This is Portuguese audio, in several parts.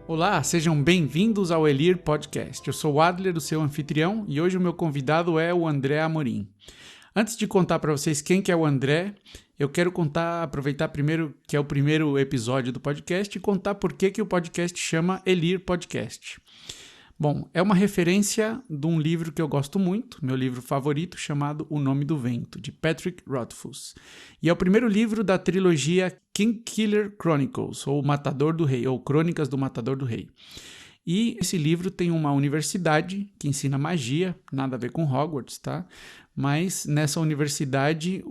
Olá, sejam bem-vindos ao Elir Podcast. Eu sou o Adler, o seu anfitrião, e hoje o meu convidado é o André Amorim. Antes de contar para vocês quem que é o André, eu quero aproveitar primeiro que é o primeiro episódio do podcast e contar por que o podcast chama Elir Podcast. Bom, é uma referência de um livro que eu gosto muito, meu livro favorito, chamado O Nome do Vento, de Patrick Rothfuss. E é o primeiro livro da trilogia Kingkiller Chronicles, ou Matador do Rei, ou Crônicas do Matador do Rei. E esse livro tem uma universidade que ensina magia, nada a ver com Hogwarts, tá? Mas nessa universidade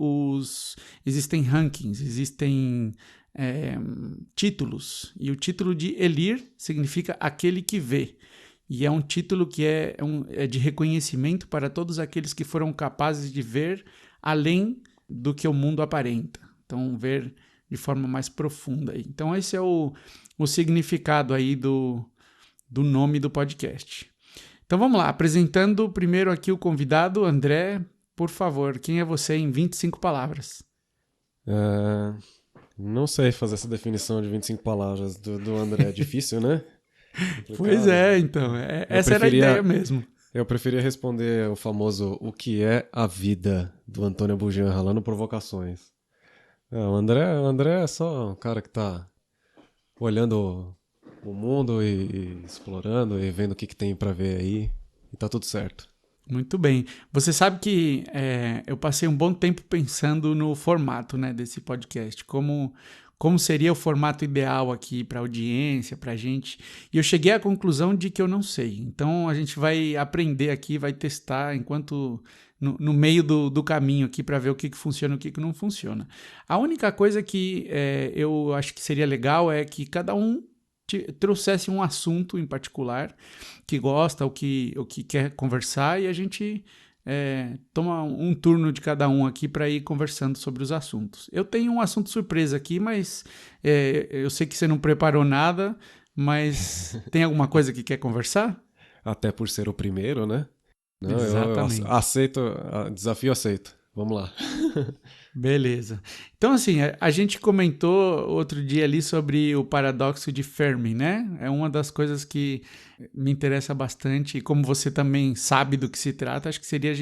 existem rankings, existem títulos. E o título de Elir significa aquele que vê. E é um título que é de reconhecimento para todos aqueles que foram capazes de ver além do que o mundo aparenta. Então, ver de forma mais profunda. Então, esse é o significado aí do nome do podcast. Então, vamos lá. Apresentando primeiro aqui o convidado, André. Por favor, quem é você em 25 palavras? Não sei fazer essa definição de 25 palavras do André. É difícil, né? Pois é, então. Essa era a ideia mesmo. Eu preferia responder o famoso "O que é a vida?" do Antônio Bujanra lá no Provocações. O André é só um cara que tá olhando o mundo e explorando e vendo o que tem pra ver aí. E tá tudo certo. Muito bem. Você sabe que eu passei um bom tempo pensando no formato, né, desse podcast. Como seria o formato ideal aqui para a audiência, para a gente. E eu cheguei à conclusão de que eu não sei. Então a gente vai aprender aqui, vai testar enquanto no meio do caminho aqui para ver o que funciona e o que não funciona. A única coisa que eu acho que seria legal é que cada um trouxesse um assunto em particular que gosta, o que quer conversar, e a gente toma um turno de cada um aqui para ir conversando sobre os assuntos. Eu tenho um assunto surpresa aqui, mas eu sei que você não preparou nada, mas tem alguma coisa que quer conversar? Até por ser o primeiro, né? Não, Exatamente. eu aceito, desafio aceito. Vamos lá. Beleza. Então, assim, a gente comentou outro dia ali sobre o paradoxo de Fermi, né? É uma das coisas que me interessa bastante, e como você também sabe do que se trata, acho que seria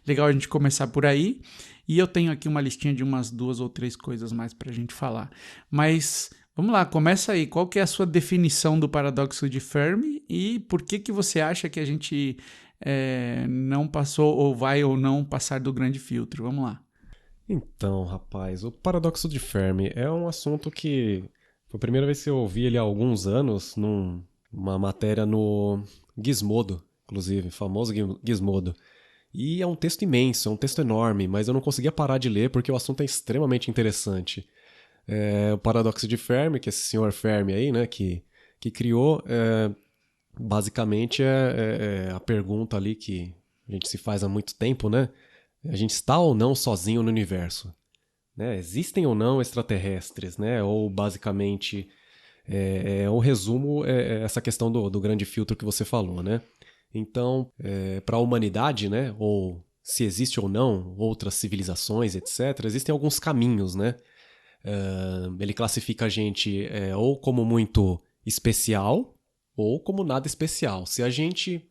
legal a gente começar por aí. E eu tenho aqui uma listinha de umas 2 ou 3 coisas mais para a gente falar. Mas vamos lá, começa aí. Qual que é a sua definição do paradoxo de Fermi e por que você acha que a gente não passou ou vai ou não passar do grande filtro? Vamos lá. Então, rapaz, o paradoxo de Fermi é um assunto que foi a primeira vez que eu ouvi ele há alguns anos numa matéria no Gizmodo, inclusive, famoso Gizmodo. E é um texto imenso, é um texto enorme, mas eu não conseguia parar de ler porque o assunto é extremamente interessante. O paradoxo de Fermi, que esse senhor Fermi aí, né, que criou, basicamente é a pergunta ali que a gente se faz há muito tempo, né? A gente está ou não sozinho no universo? Né? Existem ou não extraterrestres? Né? Ou, basicamente, um resumo essa questão do grande filtro que você falou. Né? Então, para a humanidade, né? Ou se existe ou não outras civilizações, etc., existem alguns caminhos. Né? Ele classifica a gente ou como muito especial ou como nada especial. Se a gente...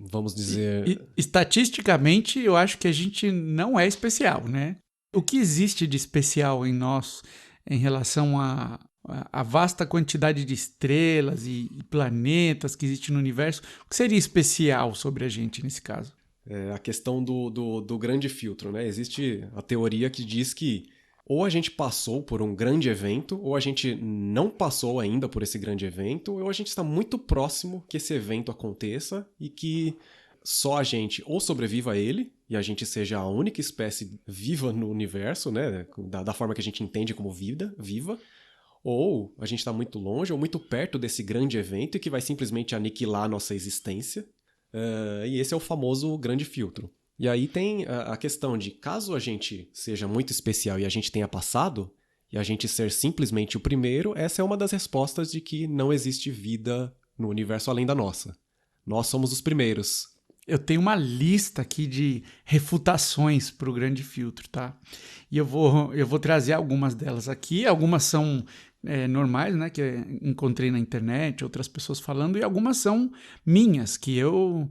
Vamos dizer... Estatisticamente, eu acho que a gente não é especial, né? O que existe de especial em nós em relação à vasta quantidade de estrelas e planetas que existe no universo? O que seria especial sobre a gente nesse caso? A questão do grande filtro, né? Existe a teoria que diz que ou a gente passou por um grande evento, ou a gente não passou ainda por esse grande evento, ou a gente está muito próximo que esse evento aconteça e que só a gente ou sobreviva a ele, e a gente seja a única espécie viva no universo, né? Da forma que a gente entende como vida, viva, ou a gente está muito longe ou muito perto desse grande evento e que vai simplesmente aniquilar a nossa existência. E esse é o famoso grande filtro. E aí tem a questão de, caso a gente seja muito especial e a gente tenha passado, e a gente ser simplesmente o primeiro, essa é uma das respostas de que não existe vida no universo além da nossa. Nós somos os primeiros. Eu tenho uma lista aqui de refutações para o grande filtro, tá? E eu vou trazer algumas delas aqui. Algumas são normais, né, que encontrei na internet, outras pessoas falando, e algumas são minhas, que eu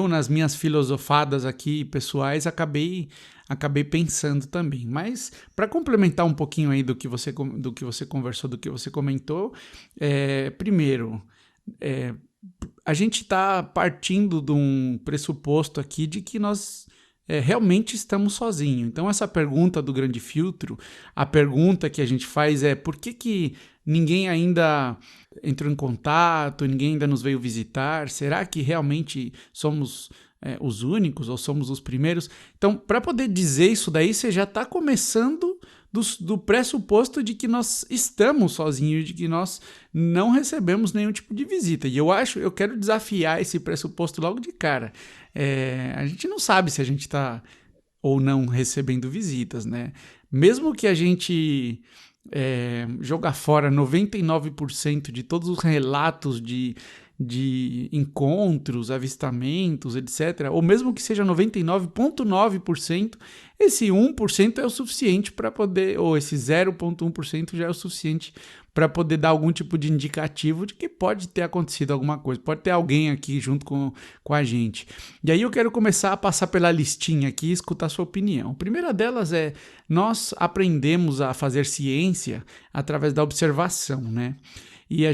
nas minhas filosofadas aqui pessoais acabei pensando também. Mas para complementar um pouquinho aí do que você conversou, do que você comentou, primeiro, a gente está partindo de um pressuposto aqui de que nós realmente estamos sozinhos. Então, essa pergunta do grande filtro, a pergunta que a gente faz é por que ninguém ainda entrou em contato, ninguém ainda nos veio visitar? Será que realmente somos os únicos ou somos os primeiros? Então, para poder dizer isso daí, você já está começando do pressuposto de que nós estamos sozinhos, de que nós não recebemos nenhum tipo de visita. E eu quero desafiar esse pressuposto logo de cara. A gente não sabe se a gente está ou não recebendo visitas, né? Mesmo que a gente jogar fora 99% de todos os relatos de encontros, avistamentos, etc., ou mesmo que seja 99,9%, esse 1% é o suficiente para poder, ou esse 0,1% já é o suficiente para poder dar algum tipo de indicativo de que pode ter acontecido alguma coisa, pode ter alguém aqui junto com a gente. E aí eu quero começar a passar pela listinha aqui e escutar a sua opinião. A primeira delas é, nós aprendemos a fazer ciência através da observação, né? E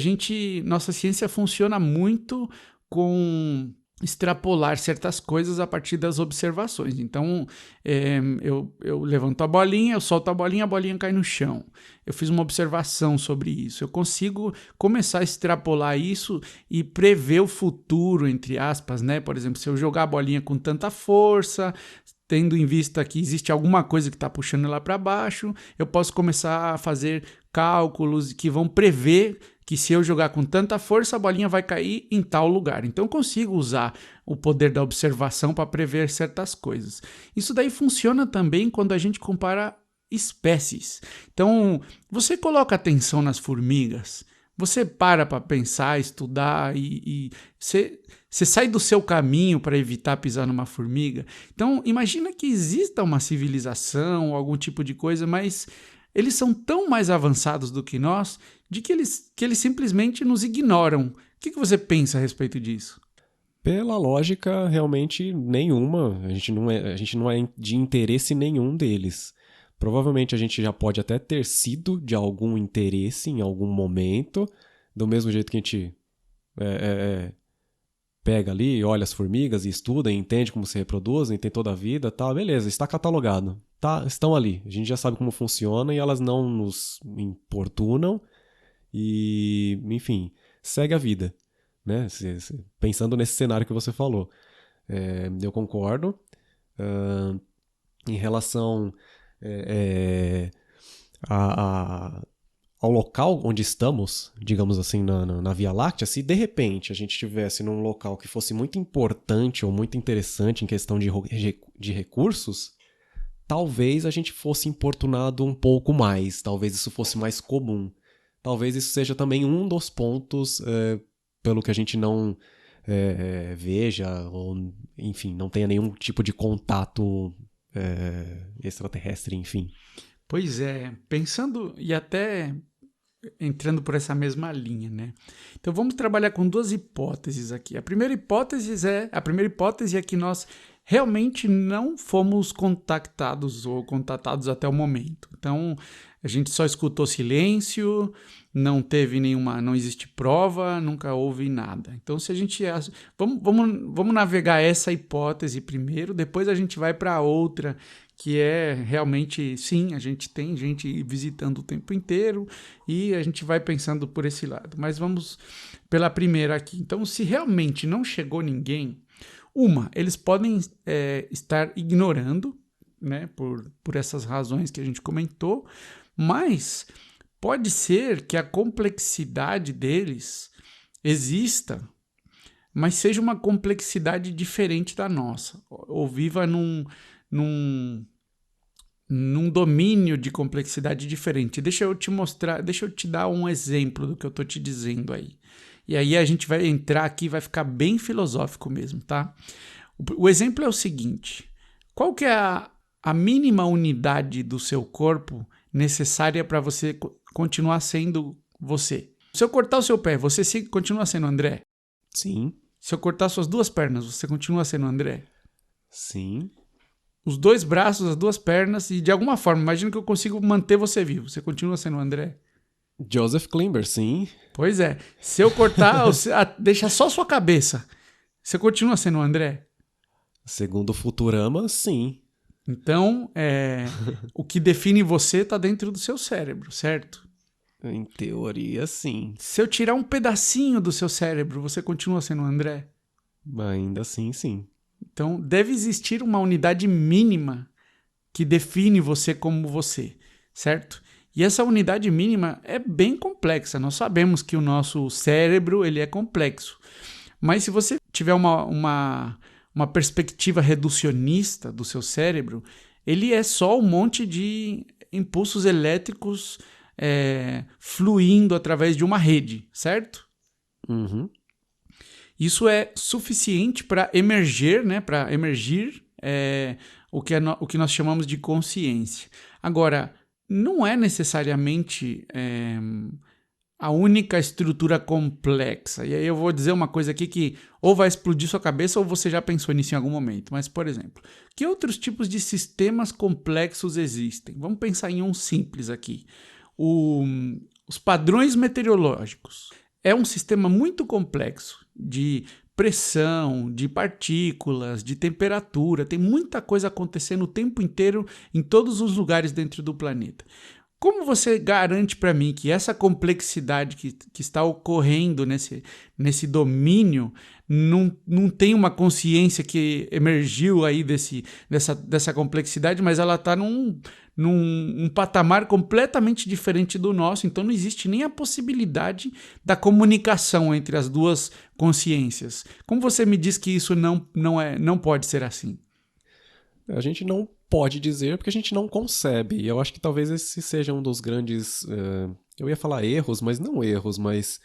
nossa ciência funciona muito com extrapolar certas coisas a partir das observações. Então, eu levanto a bolinha, eu solto a bolinha cai no chão. Eu fiz uma observação sobre isso. Eu consigo começar a extrapolar isso e prever o futuro, entre aspas, né? Por exemplo, se eu jogar a bolinha com tanta força, tendo em vista que existe alguma coisa que está puxando lá para baixo, eu posso começar a fazer cálculos que vão prever que se eu jogar com tanta força, a bolinha vai cair em tal lugar. Então eu consigo usar o poder da observação para prever certas coisas. Isso daí funciona também quando a gente compara espécies. Então, você coloca atenção nas formigas, você para pensar, estudar e você sai do seu caminho para evitar pisar numa formiga. Então, imagina que exista uma civilização ou algum tipo de coisa, mas eles são tão mais avançados do que nós, de que eles simplesmente nos ignoram. O que você pensa a respeito disso? Pela lógica, realmente nenhuma. A gente não é de interesse nenhum deles. Provavelmente a gente já pode até ter sido de algum interesse em algum momento, do mesmo jeito que a gente pega ali, olha as formigas e estuda, e entende como se reproduzem, tem toda a vida, tá, beleza, está catalogado, tá, estão ali, a gente já sabe como funciona e elas não nos importunam e, enfim, segue a vida, né, pensando nesse cenário que você falou. Eu concordo. Em relação ao local onde estamos, digamos assim, na Via Láctea, se de repente a gente estivesse num local que fosse muito importante ou muito interessante em questão de recursos, talvez a gente fosse importunado um pouco mais, talvez isso fosse mais comum. Talvez isso seja também um dos pontos pelo que a gente não veja, ou enfim, não tenha nenhum tipo de contato extraterrestre, enfim. Pois é, pensando e até entrando por essa mesma linha, né? Então vamos trabalhar com duas hipóteses aqui. A primeira hipótese é que nós realmente não fomos contactados ou contatados até o momento. Então a gente só escutou silêncio, não existe prova, nunca houve nada. Então se a gente vamos navegar essa hipótese primeiro, depois a gente vai para outra, que é realmente, sim, a gente tem gente visitando o tempo inteiro e a gente vai pensando por esse lado. Mas vamos pela primeira aqui. Então, se realmente não chegou ninguém, eles podem estar ignorando, né, por essas razões que a gente comentou, mas pode ser que a complexidade deles exista, mas seja uma complexidade diferente da nossa, ou viva num domínio de complexidade diferente. Deixa eu te dar um exemplo do que eu estou te dizendo aí. E aí a gente vai entrar aqui e vai ficar bem filosófico mesmo, tá? O exemplo é o seguinte: qual que é a mínima unidade do seu corpo necessária para você continuar sendo você. Se eu cortar o seu pé, você continua sendo André? Sim. Se eu cortar suas 2 pernas, você continua sendo André? Sim. Os 2 braços, as 2 pernas, e de alguma forma, imagina que eu consigo manter você vivo. Você continua sendo André? Joseph Klimber, sim. Pois é. Se eu cortar, deixar só sua cabeça, você continua sendo André? Segundo Futurama, sim. Então, o que define você está dentro do seu cérebro, certo? Em teoria, sim. Se eu tirar um pedacinho do seu cérebro, você continua sendo André? Ainda assim, sim. Então, deve existir uma unidade mínima que define você como você, certo? E essa unidade mínima é bem complexa. Nós sabemos que o nosso cérebro ele é complexo. Mas se você tiver uma perspectiva reducionista do seu cérebro, ele é só um monte de impulsos elétricos fluindo através de uma rede, certo? Uhum. Isso é suficiente para emergir, né? Para emergir o que nós chamamos de consciência. Agora, não é necessariamente a única estrutura complexa. E aí eu vou dizer uma coisa aqui que ou vai explodir sua cabeça ou você já pensou nisso em algum momento. Mas, por exemplo, que outros tipos de sistemas complexos existem? Vamos pensar em um simples aqui. Os padrões meteorológicos. É um sistema muito complexo de pressão, de partículas, de temperatura. Tem muita coisa acontecendo o tempo inteiro em todos os lugares dentro do planeta. Como você garante para mim que essa complexidade que está ocorrendo nesse domínio não tem uma consciência que emergiu aí dessa complexidade, mas ela está num patamar completamente diferente do nosso, então não existe nem a possibilidade da comunicação entre as duas consciências. Como você me diz que isso não pode ser assim? A gente não pode dizer porque a gente não concebe. E eu acho que talvez esse seja um dos grandes. Eu ia falar erros, mas não erros, mas.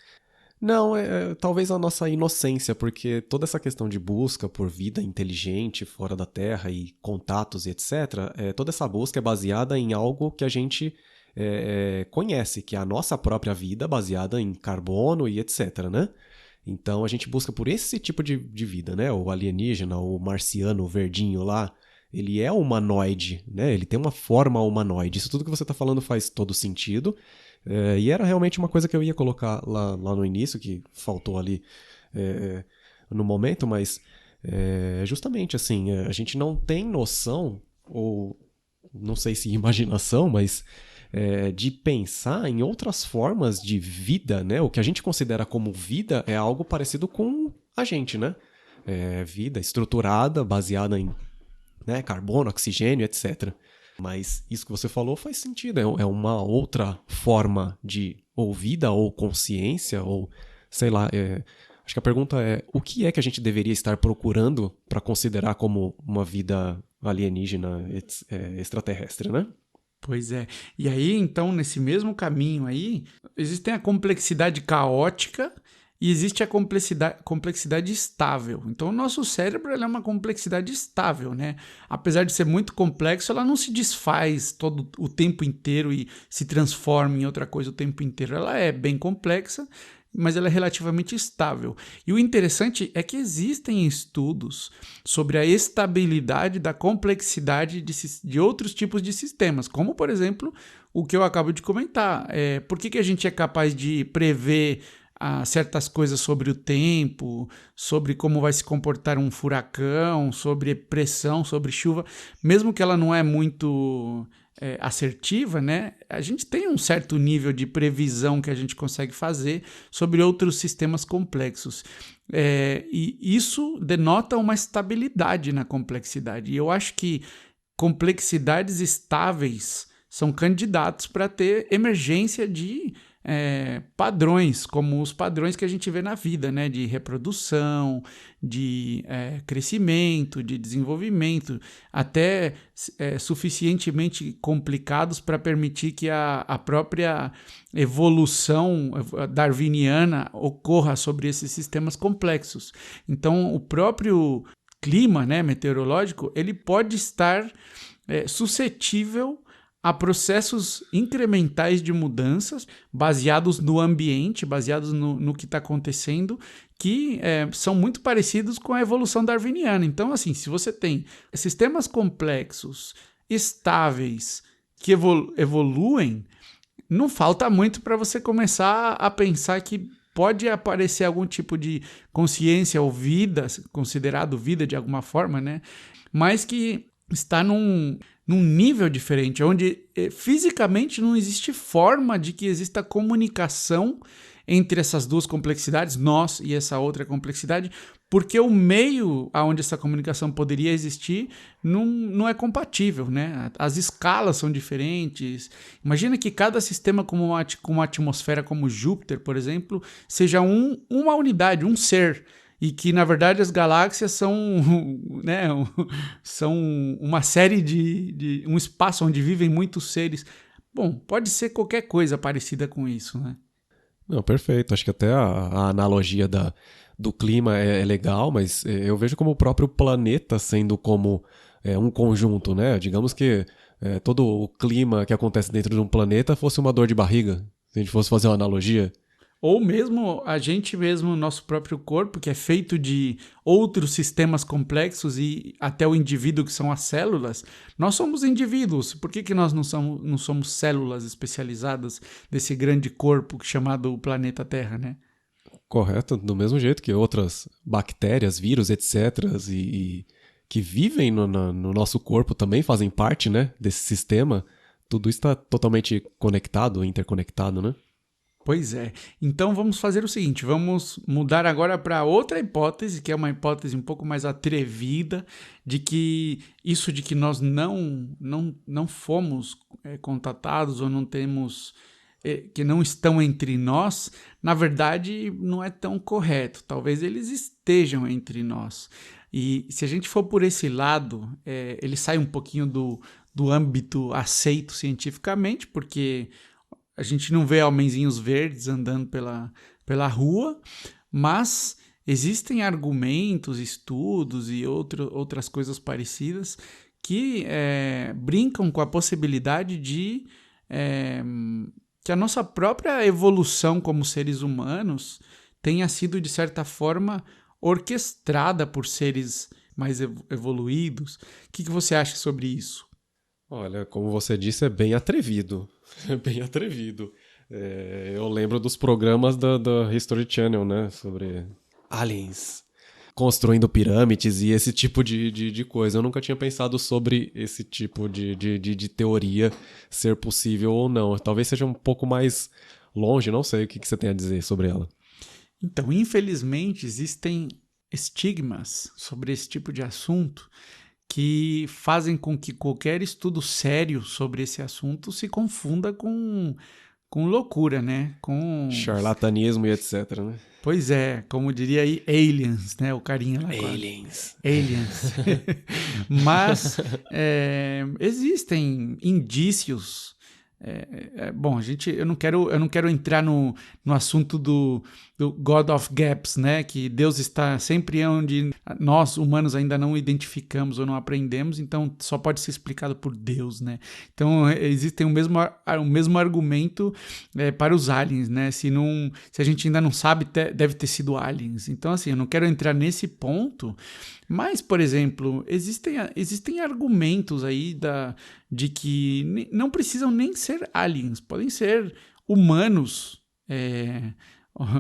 Não, talvez a nossa inocência, porque toda essa questão de busca por vida inteligente fora da Terra e contatos e etc., toda essa busca é baseada em algo que a gente conhece, que é a nossa própria vida baseada em carbono e etc., né? Então a gente busca por esse tipo de vida, né? O alienígena, o marciano, o verdinho lá, ele é humanoide, né? Ele tem uma forma humanoide. Isso tudo que você está falando faz todo sentido. E era realmente uma coisa que eu ia colocar lá no início, que faltou ali no momento, mas justamente assim, a gente não tem noção, ou não sei se imaginação, mas de pensar em outras formas de vida, né? O que a gente considera como vida é algo parecido com a gente, né? Vida estruturada, baseada em carbono, oxigênio, etc. Mas isso que você falou faz sentido, é uma outra forma de ou vida ou consciência, ou sei lá. Acho que a pergunta é: o que é que a gente deveria estar procurando para considerar como uma vida alienígena extraterrestre, né? Pois é. E aí, então, nesse mesmo caminho aí, existe a complexidade caótica e existe a complexidade estável. Então, o nosso cérebro é uma complexidade estável, né? Apesar de ser muito complexo, ela não se desfaz todo o tempo inteiro e se transforma em outra coisa o tempo inteiro. Ela é bem complexa, mas ela é relativamente estável. E o interessante é que existem estudos sobre a estabilidade da complexidade de outros tipos de sistemas, como, por exemplo, o que eu acabo de comentar. Por que a gente é capaz de prever certas coisas sobre o tempo, sobre como vai se comportar um furacão, sobre pressão, sobre chuva, mesmo que ela não é muito assertiva, né? A gente tem um certo nível de previsão que a gente consegue fazer sobre outros sistemas complexos. E isso denota uma estabilidade na complexidade. E eu acho que complexidades estáveis são candidatos para ter emergência de padrões, como os padrões que a gente vê na vida, né? De reprodução, de crescimento, de desenvolvimento, até suficientemente complicados para permitir que a própria evolução darwiniana ocorra sobre esses sistemas complexos. Então, o próprio clima, né, meteorológico, ele pode estar suscetível a processos incrementais de mudanças baseados no ambiente, baseados no que está acontecendo, que são muito parecidos com a evolução darwiniana. Então, assim, se você tem sistemas complexos, estáveis, que evoluem, não falta muito para você começar a pensar que pode aparecer algum tipo de consciência ou vida, considerado vida de alguma forma, né? Mas que está num nível diferente, onde fisicamente não existe forma de que exista comunicação entre essas duas complexidades, nós e essa outra complexidade, porque o meio aonde essa comunicação poderia existir não é compatível, né? As escalas são diferentes. Imagina que cada sistema com uma atmosfera como Júpiter, por exemplo, seja uma unidade, um ser, e que, na verdade, as galáxias são, né, são uma série de um espaço onde vivem muitos seres. Bom, pode ser qualquer coisa parecida com isso, né? Não, perfeito. Acho que até a analogia do clima é legal, mas eu vejo como o próprio planeta sendo como um conjunto, né? Digamos que todo o clima que acontece dentro de um planeta fosse uma dor de barriga, se a gente fosse fazer uma analogia. Ou mesmo a gente mesmo, nosso próprio corpo, que é feito de outros sistemas complexos e até o indivíduo, que são as células, nós somos indivíduos. Por que nós não somos células especializadas desse grande corpo chamado planeta Terra, né? Correto, do mesmo jeito que outras bactérias, vírus, etc., e que vivem no nosso corpo também fazem parte, né, desse sistema. Tudo isso está totalmente conectado, interconectado, né? Pois é. Então vamos fazer o seguinte, vamos mudar agora para outra hipótese, que é uma hipótese um pouco mais atrevida, de que isso de que nós não fomos contatados ou não temos, que não estão entre nós, na verdade não é tão correto. Talvez eles estejam entre nós. E se a gente for por esse lado, ele sai um pouquinho do âmbito aceito cientificamente, porque a gente não vê homenzinhos verdes andando pela rua, mas existem argumentos, estudos e outras coisas parecidas que brincam com a possibilidade de que a nossa própria evolução como seres humanos tenha sido, de certa forma, orquestrada por seres mais evoluídos. O que você acha sobre isso? Olha, como você disse, é bem atrevido. É bem atrevido. Eu lembro dos programas da History Channel, né? Sobre aliens construindo pirâmides e esse tipo de coisa. Eu nunca tinha pensado sobre esse tipo de teoria ser possível ou não. Talvez seja um pouco mais longe, não sei o que você tem a dizer sobre ela. Então, infelizmente, existem estigmas sobre esse tipo de assunto que fazem com que qualquer estudo sério sobre esse assunto se confunda com loucura, né? Com charlatanismo e etc, né? Pois é, como diria aí, aliens, né? O carinha lá. Aliens. Aliens. Mas existem indícios. Bom, eu não quero entrar no assunto do God of Gaps, né? Que Deus está sempre onde nós, humanos, ainda não identificamos ou não aprendemos, então só pode ser explicado por Deus, né? Então existem o mesmo argumento para os aliens, né? Se a gente ainda não sabe, deve ter sido aliens. Então, assim, eu não quero entrar nesse ponto, mas, por exemplo, existem argumentos aí de que não precisam nem ser aliens, podem ser humanos,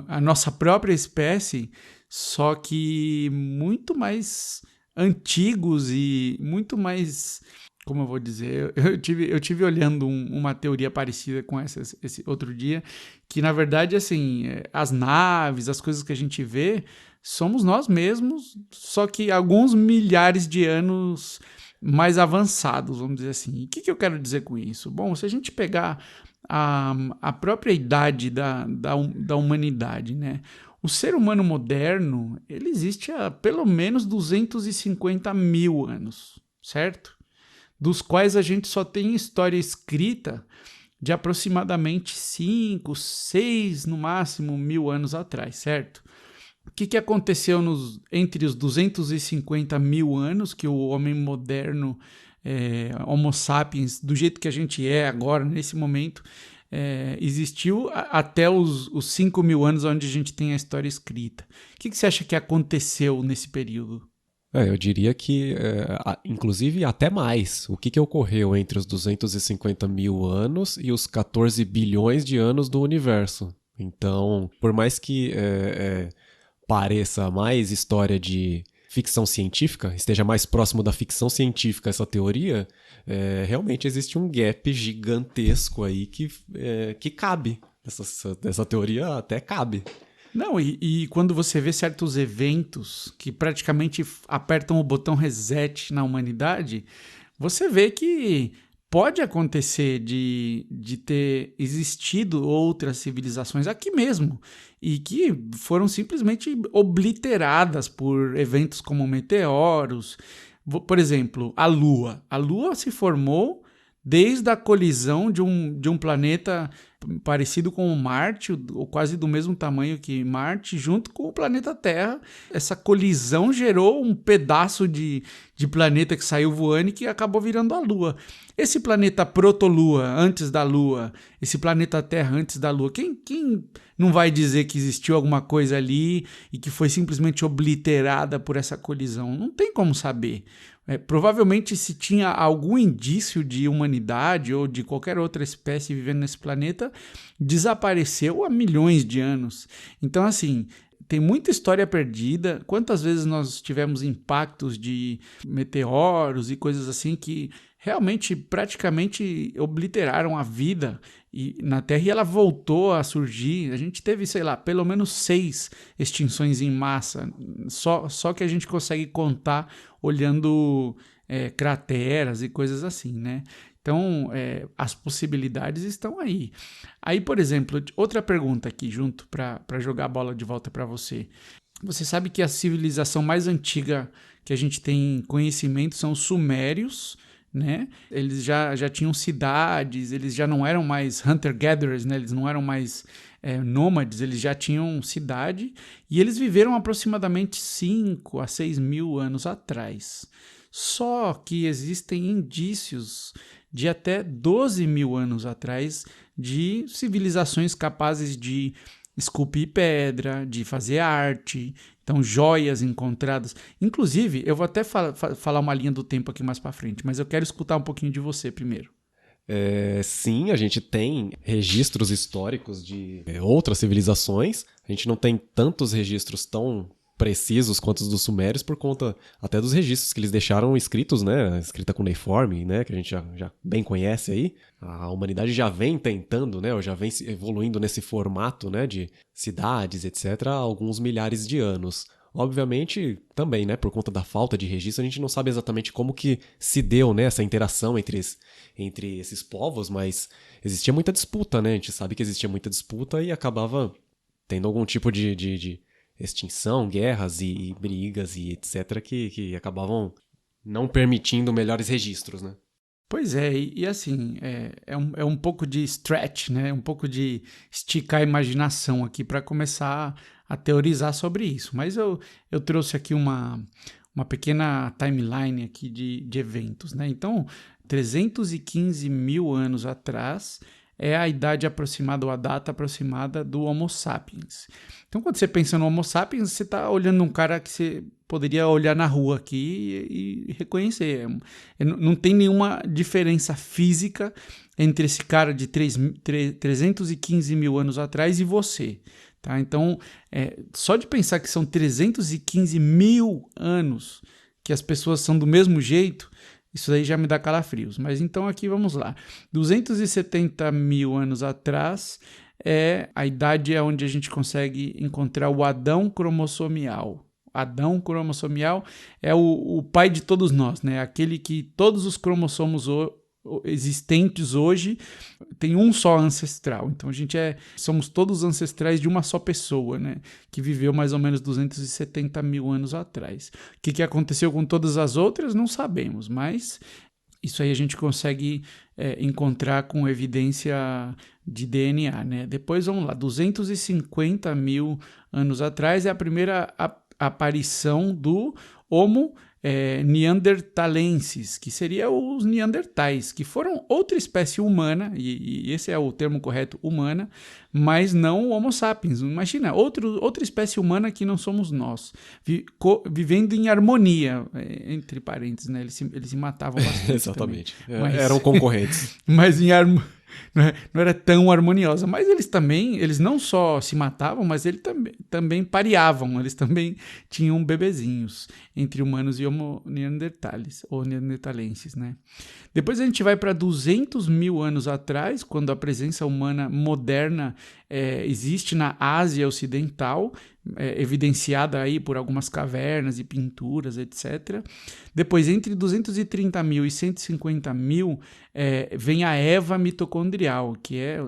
a nossa própria espécie, só que muito mais antigos e muito mais, como eu vou dizer, eu tive olhando uma teoria parecida com esse outro dia, que na verdade, assim, as naves, as coisas que a gente vê, somos nós mesmos, só que alguns milhares de anos mais avançados, vamos dizer assim. E o que eu quero dizer com isso? Bom, se a gente pegar a própria idade da humanidade, né? O ser humano moderno, ele existe há pelo menos 250 mil anos, certo? Dos quais a gente só tem história escrita de aproximadamente 5, 6, no máximo, mil anos atrás, certo? O que aconteceu entre os 250 mil anos que o homem moderno, Homo sapiens, do jeito que a gente é agora, nesse momento, existiu até os 5 mil anos onde a gente tem a história escrita. O que você acha que aconteceu nesse período? Eu diria que, inclusive, até mais. O que ocorreu entre os 250 mil anos e os 14 bilhões de anos do universo? Então, por mais que pareça mais história de ficção científica, esteja mais próximo da ficção científica essa teoria, realmente existe um gap gigantesco aí que cabe. Essa teoria até cabe. Não, e quando você vê certos eventos que praticamente apertam o botão reset na humanidade, você vê que pode acontecer de ter existido outras civilizações aqui mesmo e que foram simplesmente obliteradas por eventos como meteoros. Por exemplo, a Lua. A Lua se formou desde a colisão de um planeta parecido com o Marte, ou quase do mesmo tamanho que Marte, junto com o planeta Terra. Essa colisão gerou um pedaço de planeta que saiu voando e que acabou virando a Lua. Esse planeta protolua, antes da Lua, esse planeta Terra antes da Lua, quem não vai dizer que existiu alguma coisa ali e que foi simplesmente obliterada por essa colisão? Não tem como saber. Provavelmente, se tinha algum indício de humanidade ou de qualquer outra espécie vivendo nesse planeta, desapareceu há milhões de anos. Então, assim, tem muita história perdida. Quantas vezes nós tivemos impactos de meteoros e coisas assim que realmente praticamente obliteraram a vida na Terra e ela voltou a surgir. A gente teve, sei lá, pelo menos 6 extinções em massa, só que a gente consegue contar olhando crateras e coisas assim, né? Então, as possibilidades estão aí. Aí, por exemplo, outra pergunta aqui junto para jogar a bola de volta para você. Você sabe que a civilização mais antiga que a gente tem conhecimento são os sumérios, né? Eles já tinham cidades, eles já não eram mais hunter-gatherers, né? Eles não eram mais nômades, eles já tinham cidade e eles viveram aproximadamente 5 a 6 mil anos atrás. Só que existem indícios de até 12 mil anos atrás de civilizações capazes de esculpir pedra, de fazer arte, então joias encontradas. Inclusive, eu vou até falar uma linha do tempo aqui mais para frente, mas eu quero escutar um pouquinho de você primeiro. Sim, a gente tem registros históricos de outras civilizações. A gente não tem tantos registros tão precisos quanto os dos sumérios por conta até dos registros que eles deixaram escritos, né? Escrita cuneiforme, né? Que a gente já bem conhece aí. A humanidade já vem tentando, né? Ou já vem evoluindo nesse formato, né? De cidades, etc. há alguns milhares de anos. Obviamente, também, né? Por conta da falta de registro, a gente não sabe exatamente como que se deu, né? Essa interação entre esses povos, mas existia muita disputa, né? A gente sabe que existia muita disputa e acabava tendo algum tipo de extinção, guerras e brigas e etc. que acabavam não permitindo melhores registros, né? Pois é, e assim, é um pouco de stretch, né? Um pouco de esticar a imaginação aqui para começar a teorizar sobre isso. Mas eu trouxe aqui uma pequena timeline aqui de eventos, né? Então, 315 mil anos atrás é a idade aproximada, ou a data aproximada do Homo sapiens. Então, quando você pensa no Homo sapiens, você está olhando um cara que você poderia olhar na rua aqui e reconhecer. Não tem nenhuma diferença física entre esse cara de 315 mil anos atrás e você. Tá? Então, só de pensar que são 315 mil anos que as pessoas são do mesmo jeito, isso aí já me dá calafrios. Mas então aqui vamos lá. 270 mil anos atrás é a idade onde a gente consegue encontrar o Adão cromossomial. Adão cromossomial é o pai de todos nós, né? Aquele que todos os cromossomos existentes hoje tem um só ancestral. Então somos todos ancestrais de uma só pessoa, né? Que viveu mais ou menos 270 mil anos atrás. O que aconteceu com todas as outras, não sabemos, mas Isso aí a gente consegue encontrar com evidência de DNA, né? Depois, vamos lá, 250 mil anos atrás é a primeira aparição do Homo neanderthalensis, que seria os neandertais, que foram outra espécie humana, e esse é o termo correto, humana, mas não o Homo sapiens. Imagina, outra espécie humana que não somos nós, vivendo em harmonia, entre parênteses, né? Eles se matavam bastante. Exatamente. Mas, eram concorrentes. Mas não era tão harmoniosa. Mas eles não só se matavam, mas eles também pareavam, eles também tinham bebezinhos entre humanos e homo neanderthalis, ou neanderthalenses, né? Depois a gente vai para 200 mil anos atrás, quando a presença humana moderna existe na Ásia Ocidental, evidenciada aí por algumas cavernas e pinturas, etc. Depois, entre 230 mil e 150 mil, vem a Eva mitocondrial, que é,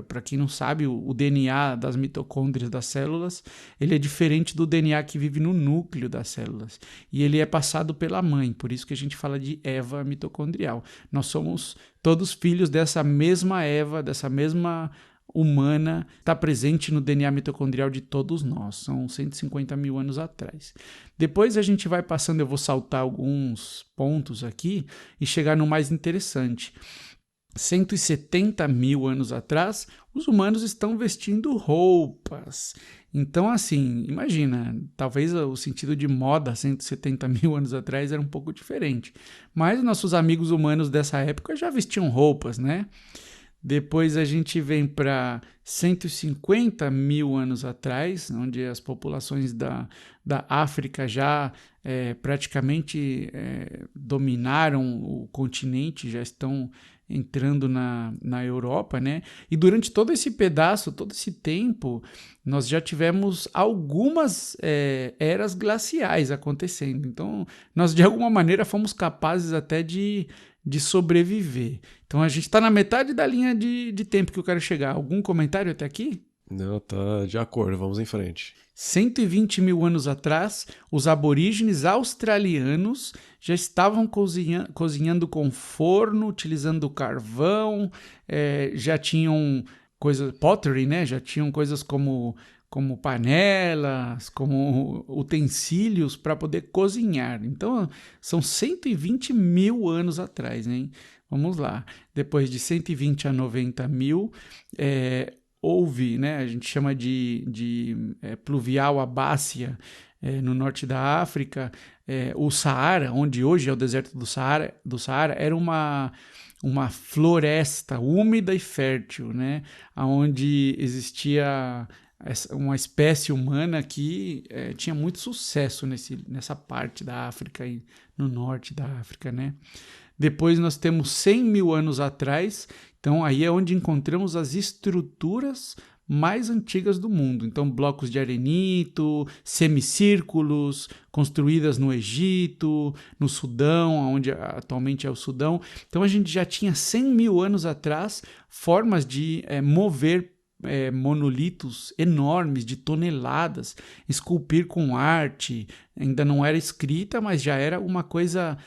para quem não sabe, o DNA das mitocôndrias das células, ele é diferente do DNA que vive no núcleo das células. E ele é passado pela mãe, por isso que a gente fala de Eva mitocondrial. Nós somos todos filhos dessa mesma Eva, dessa mesma humana, está presente no DNA mitocondrial de todos nós, são 150 mil anos atrás. Depois a gente vai passando, eu vou saltar alguns pontos aqui e chegar no mais interessante. 170 mil anos atrás, os humanos estão vestindo roupas. Então, assim, imagina, talvez o sentido de moda 170 mil anos atrás era um pouco diferente. Mas nossos amigos humanos dessa época já vestiam roupas, né? Depois a gente vem para 150 mil anos atrás, onde as populações da África já praticamente dominaram o continente, já estão entrando na Europa, né? E durante todo esse pedaço, todo esse tempo, nós já tivemos algumas eras glaciais acontecendo. Então, nós de alguma maneira fomos capazes até de sobreviver. Então a gente está na metade da linha de tempo que eu quero chegar. Algum comentário até aqui? Não, tá de acordo, vamos em frente. 120 mil anos atrás, os aborígenes australianos já estavam cozinhando com forno, utilizando carvão, já tinham coisas, pottery, né? Já tinham coisas como panelas, como utensílios para poder cozinhar. Então, são 120 mil anos atrás, hein? Vamos lá. Depois de 120 a 90 mil, houve, né? A gente chama de pluvial Abácia, no norte da África. O Saara, onde hoje é o deserto do Saara, era uma floresta úmida e fértil, né? Onde existia uma espécie humana que tinha muito sucesso nessa parte da África, e no norte da África, né? Depois nós temos 100 mil anos atrás, então aí é onde encontramos as estruturas mais antigas do mundo. Então, blocos de arenito, semicírculos, construídas no Egito, no Sudão, onde atualmente é o Sudão. Então, a gente já tinha 100 mil anos atrás formas de mover monolitos enormes de toneladas, esculpir com arte, ainda não era escrita, mas já era uma coisa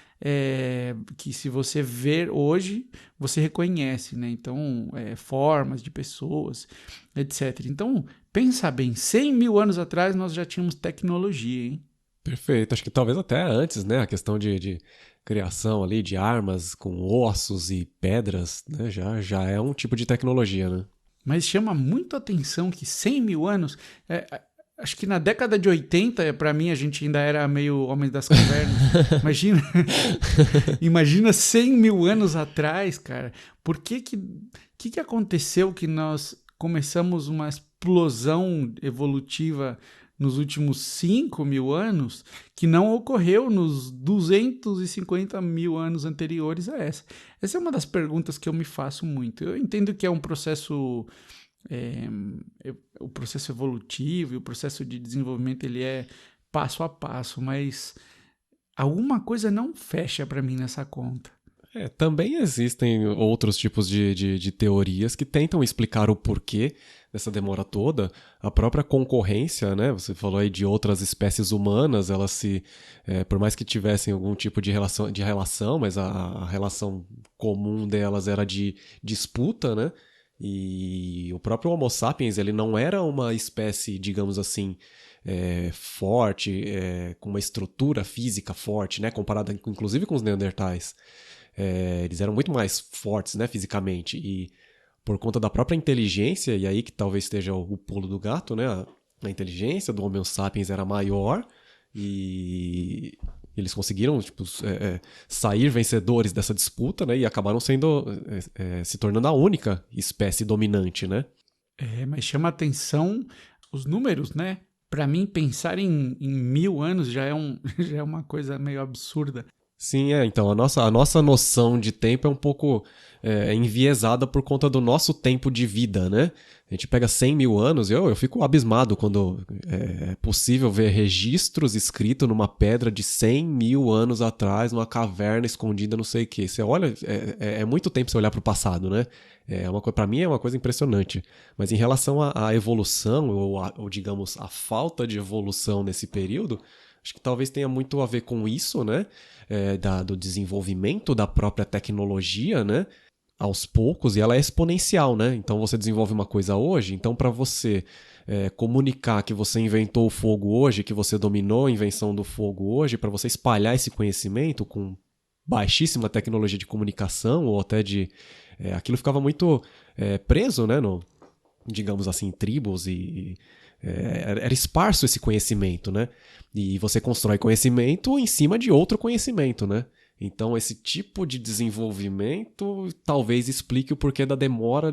que se você ver hoje, você reconhece, né? Então, formas de pessoas, etc. Então, pensa bem, 100 mil anos atrás nós já tínhamos tecnologia, hein? Perfeito, acho que talvez até antes, né? A questão de criação ali de armas com ossos e pedras, né? Já é um tipo de tecnologia, né? Mas chama muito a atenção que 100 mil anos... acho que na década de 80, para mim, a gente ainda era meio Homens das Cavernas. Imagina 100 mil anos atrás, cara. Por que aconteceu que nós começamos uma explosão evolutiva nos últimos 5 mil anos que não ocorreu nos 250 mil anos anteriores a essa? Essa é uma das perguntas que eu me faço muito. Eu entendo que é um processo... o processo evolutivo e o processo de desenvolvimento ele é passo a passo, mas alguma coisa não fecha para mim nessa conta. Também existem outros tipos de teorias que tentam explicar o porquê dessa demora toda. A própria concorrência, né? Você falou aí de outras espécies humanas, elas por mais que tivessem algum tipo de relação, mas a relação comum delas era de disputa, né? E o próprio Homo sapiens, ele não era uma espécie, digamos assim, forte, com uma estrutura física forte, né? Comparada inclusive com os Neandertais. Eles eram muito mais fortes, né, fisicamente, e por conta da própria inteligência, e aí que talvez esteja o pulo do gato, né, a inteligência do Homo sapiens era maior, e eles conseguiram tipo, sair vencedores dessa disputa, né, e acabaram se tornando a única espécie dominante, né. Mas chama atenção os números, né? Para mim, pensar em 1000 anos já é uma coisa meio absurda. Sim, então a nossa noção de tempo é um pouco enviesada por conta do nosso tempo de vida, né? A gente pega 100 mil anos, eu fico abismado quando é possível ver registros escritos numa pedra de 100 mil anos atrás, numa caverna escondida, não sei o quê. Você olha, é muito tempo você olhar para o passado, né? Para mim é uma coisa impressionante. Mas em relação à evolução, ou digamos, a falta de evolução nesse período, acho que talvez tenha muito a ver com isso, né? Do desenvolvimento da própria tecnologia, né? Aos poucos, e ela é exponencial, né? Então você desenvolve uma coisa hoje, então para você comunicar que você inventou o fogo hoje, que você dominou a invenção do fogo hoje, para você espalhar esse conhecimento com baixíssima tecnologia de comunicação, ou até aquilo ficava muito preso, né? Digamos assim, tribos era esparso esse conhecimento, né? E você constrói conhecimento em cima de outro conhecimento, né? Então, esse tipo de desenvolvimento talvez explique o porquê da demora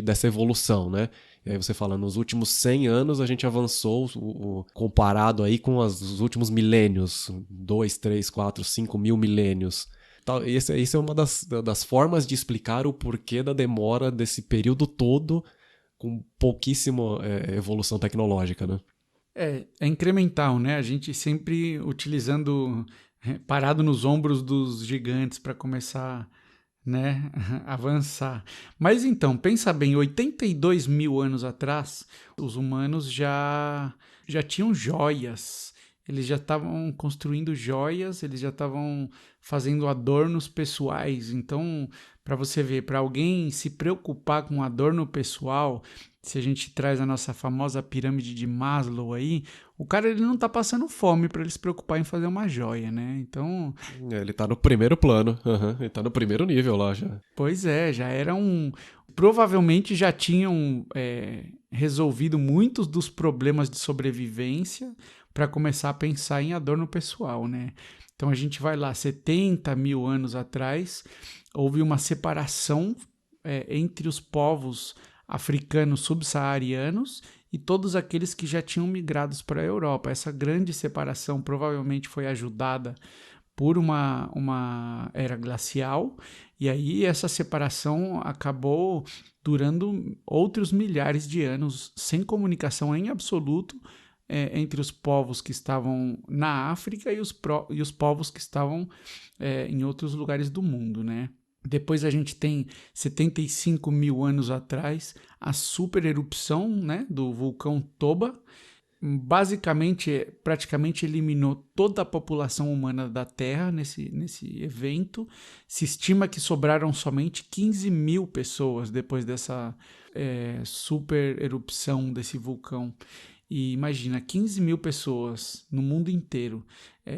dessa evolução, né? E aí você fala, nos últimos 100 anos a gente avançou comparado aí com os últimos milênios, 2, 3, 4, 5 mil milênios. Essa é uma das formas de explicar o porquê da demora desse período todo com pouquíssima evolução tecnológica, né? É incremental, né? A gente sempre utilizando, parado nos ombros dos gigantes para começar, né, avançar. Mas então, pensa bem, 82 mil anos atrás, os humanos já tinham joias. Eles já estavam construindo joias, eles já estavam fazendo adornos pessoais. Então, para você ver, para alguém se preocupar com adorno pessoal, se a gente traz a nossa famosa pirâmide de Maslow aí, o cara ele não está passando fome para ele se preocupar em fazer uma joia, né? Então, Ele tá no primeiro plano, ele tá no primeiro nível lá já. pois já era provavelmente já tinham resolvido muitos dos problemas de sobrevivência para começar a pensar em adorno pessoal, né? Então a gente vai lá, 70 mil anos atrás, houve uma separação entre os povos africanos subsaarianos e todos aqueles que já tinham migrado para a Europa. Essa grande separação provavelmente foi ajudada por uma era glacial, e aí essa separação acabou durando outros milhares de anos sem comunicação em absoluto entre os povos que estavam na África e os povos que estavam em outros lugares do mundo, né? Depois a gente tem 75 mil anos atrás a super erupção, né, do vulcão Toba. Basicamente, praticamente eliminou toda a população humana da Terra nesse evento. Se estima que sobraram somente 15 mil pessoas depois dessa super erupção desse vulcão. E imagina, 15 mil pessoas no mundo inteiro.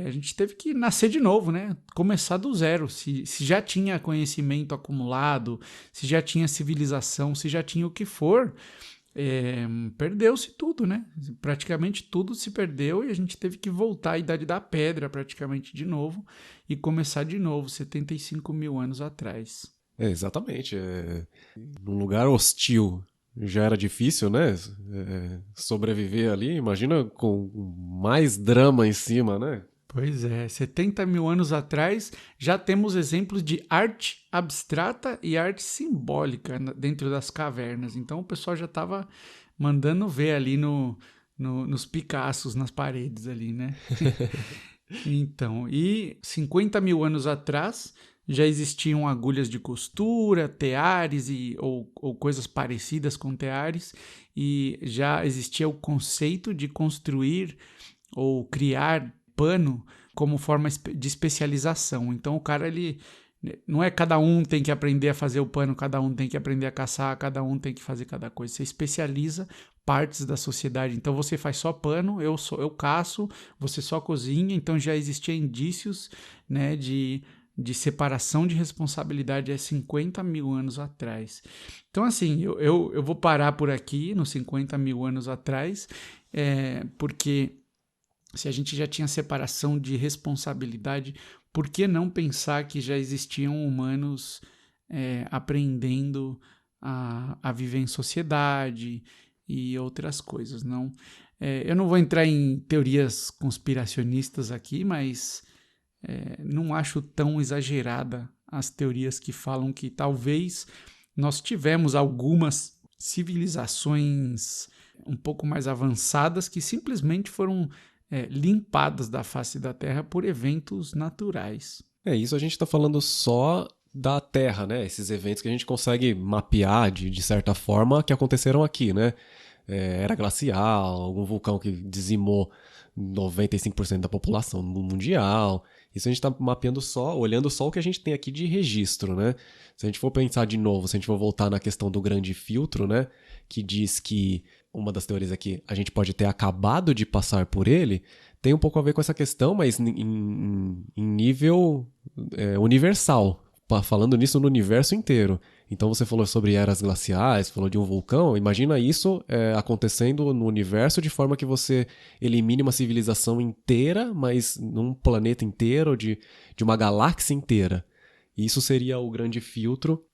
A gente teve que nascer de novo, né? Começar do zero. Se já tinha conhecimento acumulado, se já tinha civilização, se já tinha o que for, perdeu-se tudo, né? Praticamente tudo se perdeu e a gente teve que voltar à Idade da Pedra praticamente de novo e começar de novo, 75 mil anos atrás. Exatamente. Num lugar hostil já era difícil, né? Sobreviver ali, imagina com mais drama em cima, né? Pois 70 mil anos atrás já temos exemplos de arte abstrata e arte simbólica dentro das cavernas. Então o pessoal já estava mandando ver ali nos Picassos, nas paredes ali, né? Então, e 50 mil anos atrás já existiam agulhas de costura, teares ou coisas parecidas com teares, e já existia o conceito de construir ou criar pano como forma de especialização. Então o cara, ele não é cada um tem que aprender a fazer o pano, cada um tem que aprender a caçar, cada um tem que fazer cada coisa. Você especializa partes da sociedade. Então você faz só pano, eu caço, você só cozinha. Então já existia indícios, né, de separação de responsabilidade há 50 mil anos atrás. Então, assim, eu vou parar por aqui, nos 50 mil anos atrás, porque se a gente já tinha separação de responsabilidade, por que não pensar que já existiam humanos aprendendo a viver em sociedade e outras coisas, não? Eu não vou entrar em teorias conspiracionistas aqui, mas não acho tão exagerada as teorias que falam que talvez nós tivemos algumas civilizações um pouco mais avançadas que simplesmente foram limpadas da face da Terra por eventos naturais. Isso a gente está falando só da Terra, né? Esses eventos que a gente consegue mapear de certa forma que aconteceram aqui, né? Era glacial, algum vulcão que dizimou 95% da população mundial. Isso a gente está mapeando só, olhando só o que a gente tem aqui de registro, né? Se a gente for pensar de novo, se a gente for voltar na questão do grande filtro, né? Que diz que uma das teorias é que a gente pode ter acabado de passar por ele, tem um pouco a ver com essa questão, mas em nível universal, falando nisso no universo inteiro. Então você falou sobre eras glaciais, falou de um vulcão, imagina isso acontecendo no universo de forma que você elimine uma civilização inteira, mas num planeta inteiro, de uma galáxia inteira. Isso seria o grande filtro.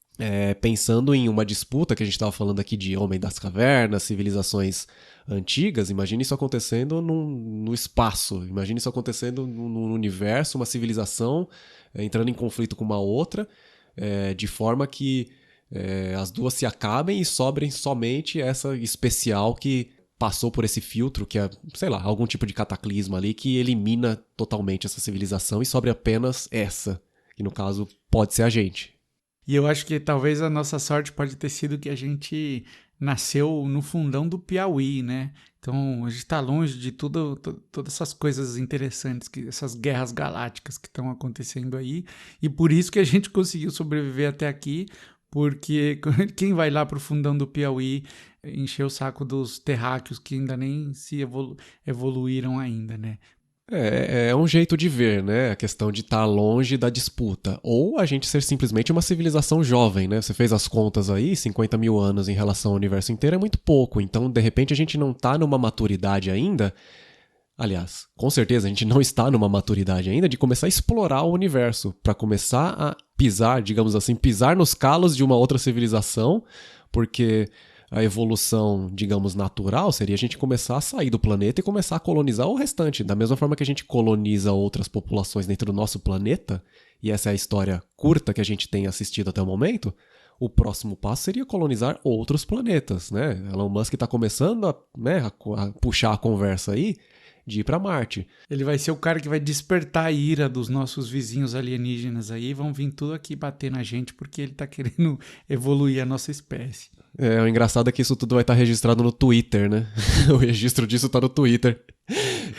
Pensando em uma disputa que a gente estava falando aqui de homem das cavernas, civilizações antigas, imagine isso acontecendo no espaço, imagine isso acontecendo no universo, uma civilização entrando em conflito com uma outra, de forma que as duas se acabem e sobrem somente essa especial que passou por esse filtro, que é, sei lá, algum tipo de cataclisma ali que elimina totalmente essa civilização e sobre apenas essa, que no caso pode ser a gente. E eu acho que talvez a nossa sorte pode ter sido que a gente nasceu no fundão do Piauí, né? Então a gente está longe de todas essas coisas interessantes, essas guerras galácticas que estão acontecendo aí. E por isso que a gente conseguiu sobreviver até aqui, porque quem vai lá para o fundão do Piauí encher o saco dos terráqueos que ainda nem se evoluíram ainda, né? É um jeito de ver, né? A questão de estar longe da disputa. Ou a gente ser simplesmente uma civilização jovem, né? Você fez as contas aí, 50 mil anos em relação ao universo inteiro é muito pouco. Então, de repente, a gente não está numa maturidade ainda. Aliás, com certeza a gente não está numa maturidade ainda de começar a explorar o universo, para começar a pisar, digamos assim, pisar nos calos de uma outra civilização, porque a evolução, digamos, natural seria a gente começar a sair do planeta e começar a colonizar o restante. Da mesma forma que a gente coloniza outras populações dentro do nosso planeta, e essa é a história curta que a gente tem assistido até o momento, o próximo passo seria colonizar outros planetas, né? Elon Musk está começando a puxar a conversa aí de ir para Marte. Ele vai ser o cara que vai despertar a ira dos nossos vizinhos alienígenas aí, vão vir tudo aqui bater na gente porque ele está querendo evoluir a nossa espécie. O engraçado é que isso tudo vai estar registrado no Twitter, né? O registro disso está no Twitter.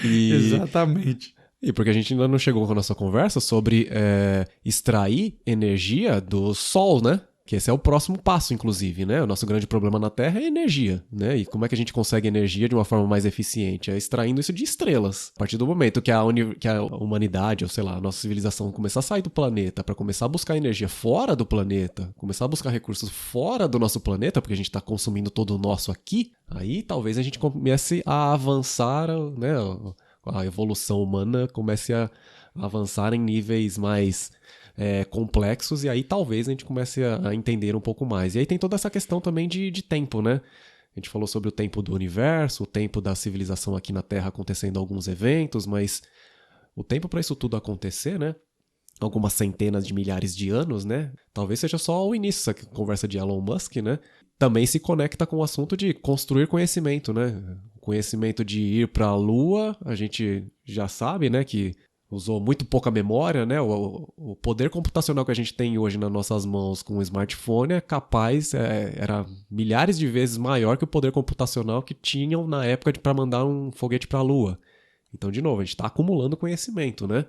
Exatamente. E porque a gente ainda não chegou com a nossa conversa sobre extrair energia do Sol, né? Que esse é o próximo passo, inclusive, né? O nosso grande problema na Terra é energia, né? E como é que a gente consegue energia de uma forma mais eficiente? É extraindo isso de estrelas. A partir do momento que a humanidade, ou sei lá, a nossa civilização começar a sair do planeta para começar a buscar energia fora do planeta, começar a buscar recursos fora do nosso planeta, porque a gente está consumindo todo o nosso aqui, aí talvez a gente comece a avançar, né? A evolução humana comece a avançar em níveis mais complexos, e aí talvez a gente comece a entender um pouco mais. E aí tem toda essa questão também de tempo, né? A gente falou sobre o tempo do universo, o tempo da civilização aqui na Terra acontecendo alguns eventos, mas o tempo para isso tudo acontecer, né? Algumas centenas de milhares de anos, né? Talvez seja só o início, essa conversa de Elon Musk, né? Também se conecta com o assunto de construir conhecimento, né? O conhecimento de ir para a Lua, a gente já sabe, né? Que usou muito pouca memória, né? O o poder computacional que a gente tem hoje nas nossas mãos com o smartphone é capaz, era milhares de vezes maior que o poder computacional que tinham na época para mandar um foguete para a Lua. Então, de novo, a gente está acumulando conhecimento, né?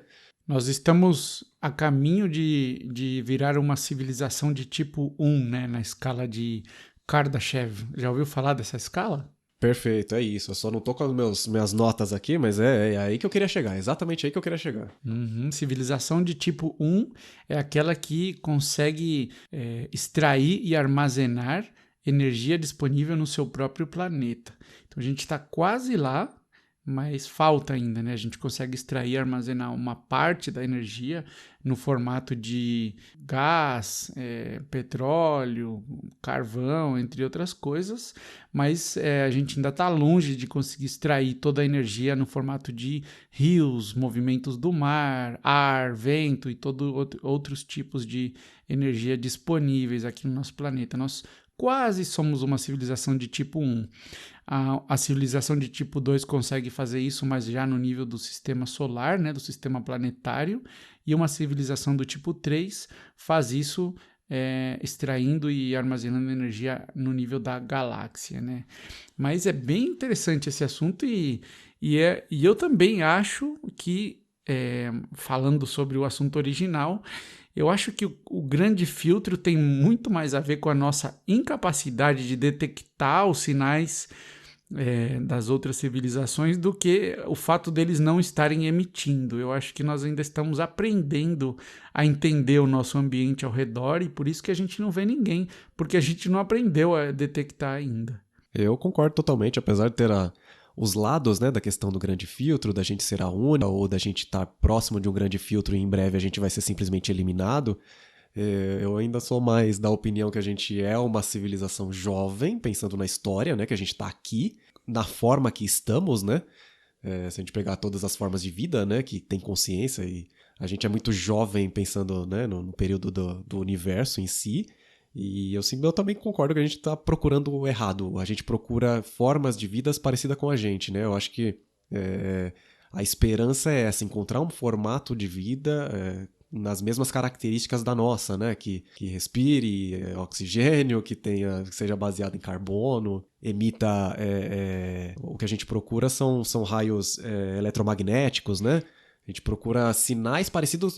Nós estamos a caminho de virar uma civilização de tipo 1, né? Na escala de Kardashev. Já ouviu falar dessa escala? Perfeito, é isso. Eu só não tô com as minhas notas aqui, mas é aí que eu queria chegar. Exatamente aí que eu queria chegar. Uhum. Civilização de tipo 1 é aquela que consegue extrair e armazenar energia disponível no seu próprio planeta. Então a gente está quase lá, mas falta ainda, né? A gente consegue extrair e armazenar uma parte da energia no formato de gás, petróleo, carvão, entre outras coisas, mas a gente ainda está longe de conseguir extrair toda a energia no formato de rios, movimentos do mar, ar, vento e outros tipos de energia disponíveis aqui no nosso planeta. Nós quase somos uma civilização de tipo 1. A civilização de tipo 2 consegue fazer isso, mas já no nível do sistema solar, né, do sistema planetário, e uma civilização do tipo 3 faz isso extraindo e armazenando energia no nível da galáxia, né? Mas é bem interessante esse assunto e eu também acho que, falando sobre o assunto original, eu acho que o grande filtro tem muito mais a ver com a nossa incapacidade de detectar os sinais das outras civilizações do que o fato deles não estarem emitindo. Eu acho que nós ainda estamos aprendendo a entender o nosso ambiente ao redor e por isso que a gente não vê ninguém, porque a gente não aprendeu a detectar ainda. Eu concordo totalmente, apesar de ter os lados, né, da questão do grande filtro, da gente ser a única ou da gente estar próximo de um grande filtro e em breve a gente vai ser simplesmente eliminado. Eu ainda sou mais da opinião que a gente é uma civilização jovem, pensando na história, né? Que a gente está aqui, na forma que estamos, né? Se a gente pegar todas as formas de vida, né? Que tem consciência e a gente é muito jovem pensando, né, no período do universo em si. E eu também concordo que a gente está procurando o errado. A gente procura formas de vidas parecidas com a gente, né? Eu acho que a esperança é essa, encontrar um formato de vida nas mesmas características da nossa, né? Que respire oxigênio, que seja baseado em carbono, emita... o que a gente procura são raios eletromagnéticos, né? A gente procura sinais parecidos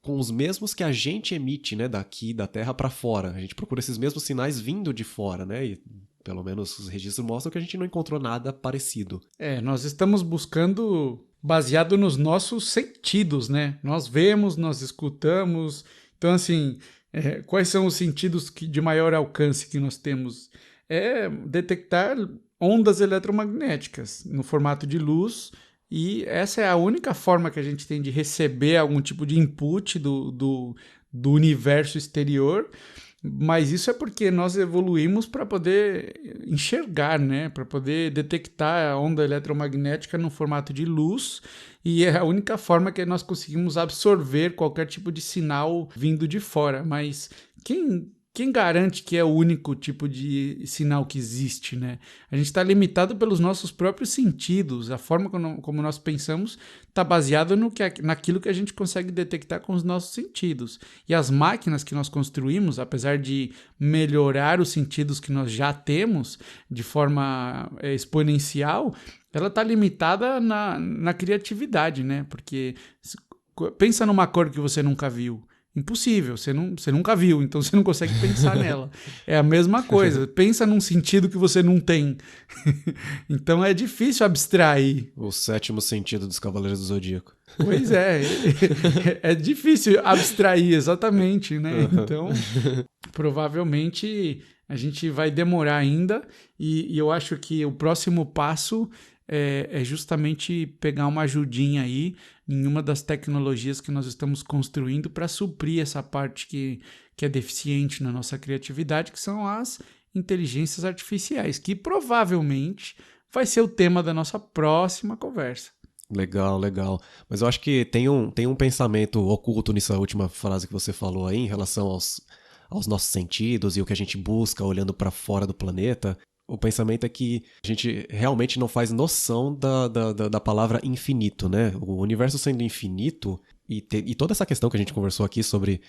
com os mesmos que a gente emite, né? Daqui da Terra para fora. A gente procura esses mesmos sinais vindo de fora, né? E pelo menos os registros mostram que a gente não encontrou nada parecido. Nós estamos buscando baseado nos nossos sentidos, né? Nós vemos, nós escutamos. Então, assim, quais são os sentidos de maior alcance que nós temos? É detectar ondas eletromagnéticas no formato de luz, e essa é a única forma que a gente tem de receber algum tipo de input do universo exterior. Mas isso é porque nós evoluímos para poder enxergar, né? Para poder detectar a onda eletromagnética no formato de luz, e é a única forma que nós conseguimos absorver qualquer tipo de sinal vindo de fora. Mas quem garante que é o único tipo de sinal que existe, né? A gente está limitado pelos nossos próprios sentidos. A forma como nós pensamos está baseada naquilo que a gente consegue detectar com os nossos sentidos. E as máquinas que nós construímos, apesar de melhorar os sentidos que nós já temos de forma exponencial, ela está limitada na criatividade, né? Porque pensa numa cor que você nunca viu. Impossível, você nunca viu, então você não consegue pensar nela. É a mesma coisa, pensa num sentido que você não tem. Então é difícil abstrair. O 7º sentido dos Cavaleiros do Zodíaco. Pois é difícil abstrair, exatamente, né? Então, provavelmente a gente vai demorar ainda, e eu acho que o próximo passo é justamente pegar uma ajudinha aí em uma das tecnologias que nós estamos construindo para suprir essa parte que é deficiente na nossa criatividade, que são as inteligências artificiais, que provavelmente vai ser o tema da nossa próxima conversa. Legal, legal. Mas eu acho que tem um pensamento oculto nessa última frase que você falou aí, em relação aos nossos sentidos e o que a gente busca olhando para fora do planeta. O pensamento é que a gente realmente não faz noção da palavra infinito, né? O universo sendo infinito, e toda essa questão que a gente conversou aqui sobre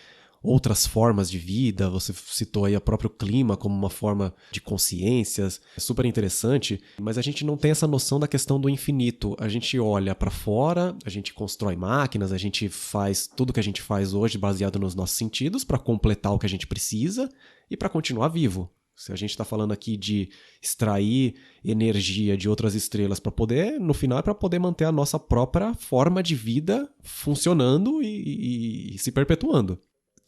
outras formas de vida, você citou aí o próprio clima como uma forma de consciências, é super interessante, mas a gente não tem essa noção da questão do infinito. A gente olha para fora, a gente constrói máquinas, a gente faz tudo que a gente faz hoje baseado nos nossos sentidos para completar o que a gente precisa e para continuar vivo. Se a gente está falando aqui de extrair energia de outras estrelas para poder, no final é para poder manter a nossa própria forma de vida funcionando e se perpetuando.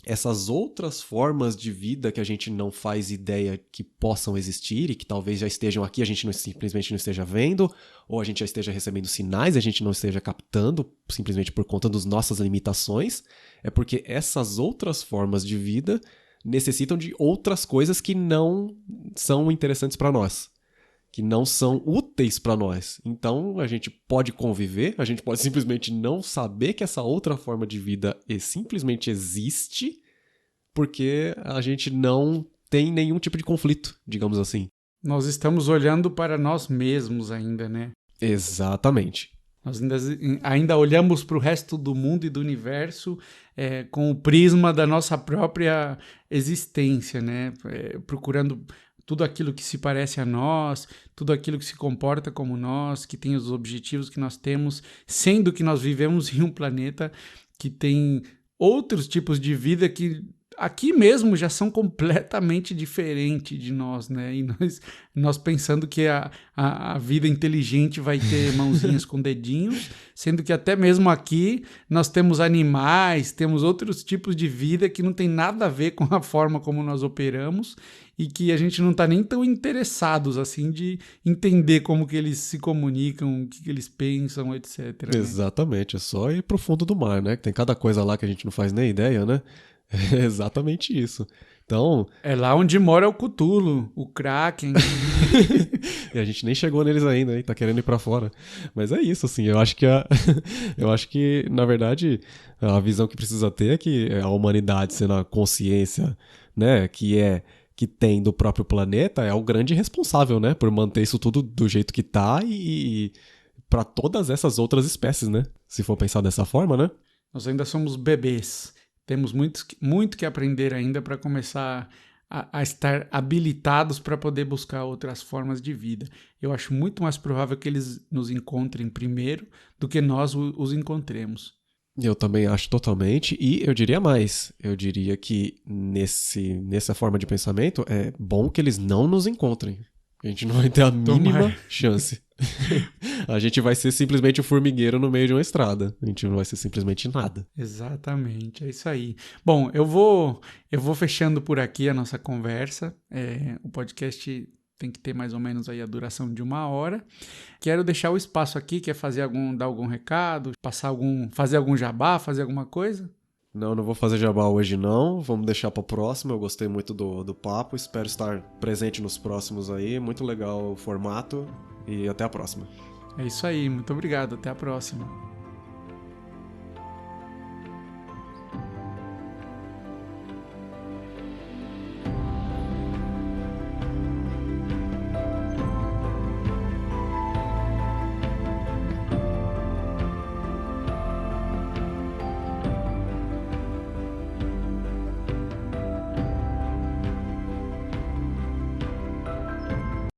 Essas outras formas de vida que a gente não faz ideia que possam existir e que talvez já estejam aqui, a gente simplesmente não esteja vendo, ou a gente já esteja recebendo sinais e a gente não esteja captando simplesmente por conta das nossas limitações, é porque essas outras formas de vida necessitam de outras coisas que não são interessantes para nós, que não são úteis para nós. Então a gente pode conviver, a gente pode simplesmente não saber que essa outra forma de vida simplesmente existe, porque a gente não tem nenhum tipo de conflito, digamos assim. Nós estamos olhando para nós mesmos ainda, né? Exatamente. Nós ainda olhamos para o resto do mundo e do universo com o prisma da nossa própria existência, né? Procurando tudo aquilo que se parece a nós, tudo aquilo que se comporta como nós, que tem os objetivos que nós temos, sendo que nós vivemos em um planeta que tem outros tipos de vida que aqui mesmo já são completamente diferentes de nós, né? E nós pensando que a vida inteligente vai ter mãozinhas com dedinhos, sendo que até mesmo aqui nós temos animais, temos outros tipos de vida que não tem nada a ver com a forma como nós operamos e que a gente não está nem tão interessados assim de entender como que eles se comunicam, o que eles pensam, etc. Né? Exatamente, é só ir pro fundo do mar, né? Que tem cada coisa lá que a gente não faz nem ideia, né? É exatamente isso. Então... é lá onde mora o Cthulhu, o Kraken. E a gente nem chegou neles ainda, hein? Tá querendo ir pra fora. Mas é isso, assim. Eu acho que, eu acho que na verdade, a visão que precisa ter é que a humanidade, sendo a consciência, né, que tem do próprio planeta, é o grande responsável, né? Por manter isso tudo do jeito que tá e para todas essas outras espécies, né? Se for pensar dessa forma, né? Nós ainda somos bebês. Temos muito que aprender ainda para começar a estar habilitados para poder buscar outras formas de vida. Eu acho muito mais provável que eles nos encontrem primeiro do que nós os encontremos. Eu também acho totalmente, e eu diria mais. Eu diria que nessa forma de pensamento é bom que eles não nos encontrem. A gente não vai ter a mínima chance. A gente vai ser simplesmente um formigueiro no meio de uma estrada. A gente não vai ser simplesmente nada. Exatamente, é isso aí. Bom, eu vou fechando por aqui a nossa conversa. O podcast tem que ter mais ou menos aí a duração de 1 hora. Quero deixar o espaço aqui, quer dar algum recado, fazer algum jabá, fazer alguma coisa? Não vou fazer jabá hoje não, vamos deixar para o próximo. Eu gostei muito do papo, espero estar presente nos próximos aí. Muito legal o formato e até a próxima. É isso aí, muito obrigado, até a próxima.